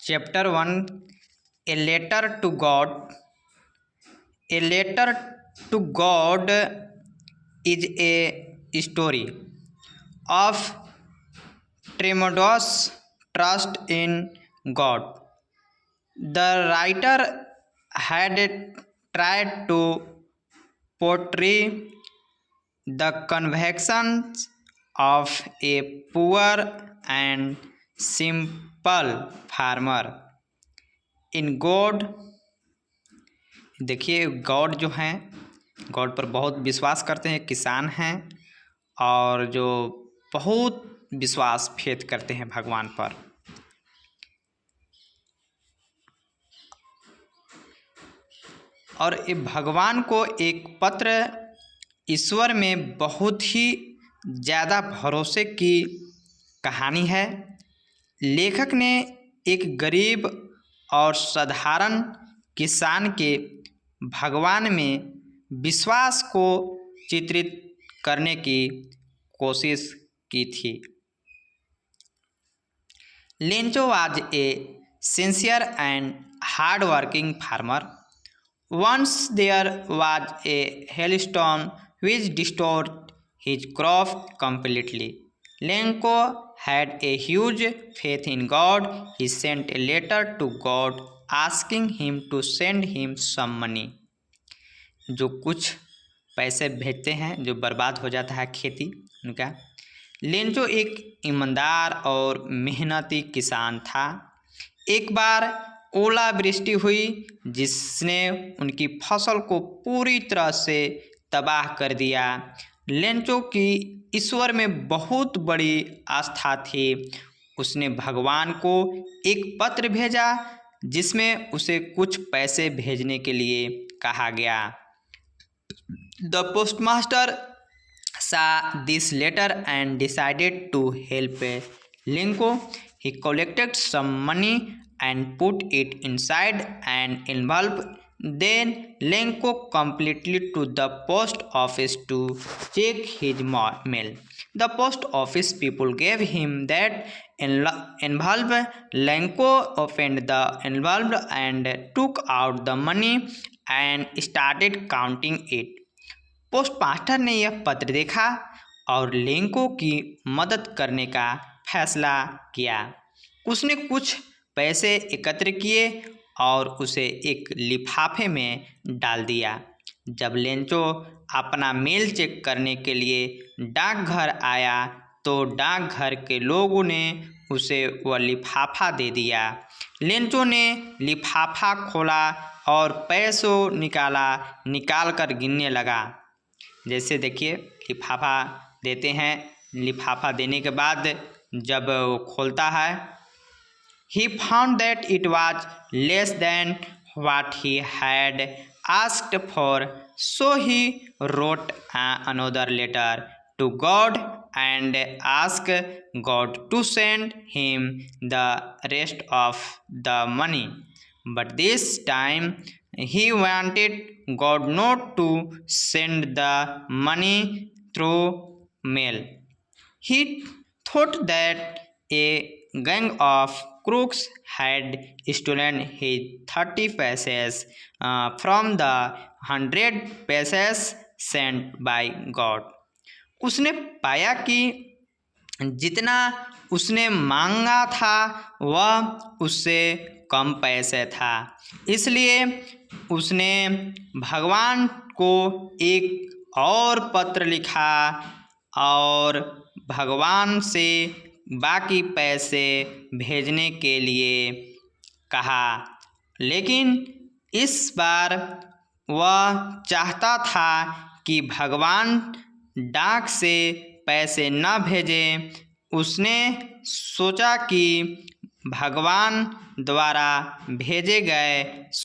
Chapter 1. A Letter to God. A letter to God is a story of tremendous trust in God. The writer had tried to portray the convictions of a poor and simple farmer in God. देखिए, God जो हैं, God पर बहुत विश्वास करते हैं, किसान हैं और जो बहुत विश्वास फेथ करते हैं भगवान पर। और ये भगवान को एक पत्र ईश्वर में बहुत ही ज़्यादा भरोसे की कहानी है। लेखक ने एक गरीब और साधारण किसान के भगवान में विश्वास को चित्रित करने की कोशिश की थी। Lencho was a sincere and hard working farmer. Once there was a hailstorm which destroyed his crop completely. Lenko had a huge faith in God. He sent a letter to God asking him to send him some money. जो कुछ पैसे भेजते हैं जो बर्बाद हो जाता है खेती उनका। लेंचो एक ईमानदार और मेहनती किसान था। एक बार ओलावृष्टि हुई जिसने उनकी फसल को पूरी तरह से तबाह कर दिया। लेंचो की ईश्वर में बहुत बड़ी आस्था थी। उसने भगवान को एक पत्र भेजा जिसमें उसे कुछ पैसे भेजने के लिए कहा गया। The postmaster saw this letter and decided to help Lenko. He collected some money and put it inside an envelope. Then Lenko completely to the post office to check his mail. The post office people gave him that envelope. Lenko opened the envelope and took out the money and started counting it. Postmaster ने यह पत्र देखा और Lanco की मदद करने का फैसला किया। उसने कुछ पैसे एकत्र किए और उसे एक लिफाफे में डाल दिया। जब लेंचो अपना मेल चेक करने के लिए डाकघर आया तो डाकघर के लोगों ने उसे वह लिफाफा दे दिया। लेंचो ने लिफाफा खोला और पैसों निकाल कर गिनने लगा। जैसे देखिए, लिफाफा देते हैं, लिफाफा देने के बाद जब वो खोलता है, he found that it was less than what he had asked for, so he wrote another letter to God and asked God to send him the rest of the money. But this time he wanted God not to send the money through mail. He thought that a gang of crooks had stolen his 30 paces from the 100 paces sent by God. उसने पाया कि जितना उसने मांगा था वह उससे कम पैसे था, इसलिए उसने भगवान को एक और पत्र लिखा और भगवान से बाकी पैसे भेजने के लिए कहा। लेकिन इस बार वह चाहता था कि भगवान डाक से पैसे न भेजें। उसने सोचा कि भगवान द्वारा भेजे गए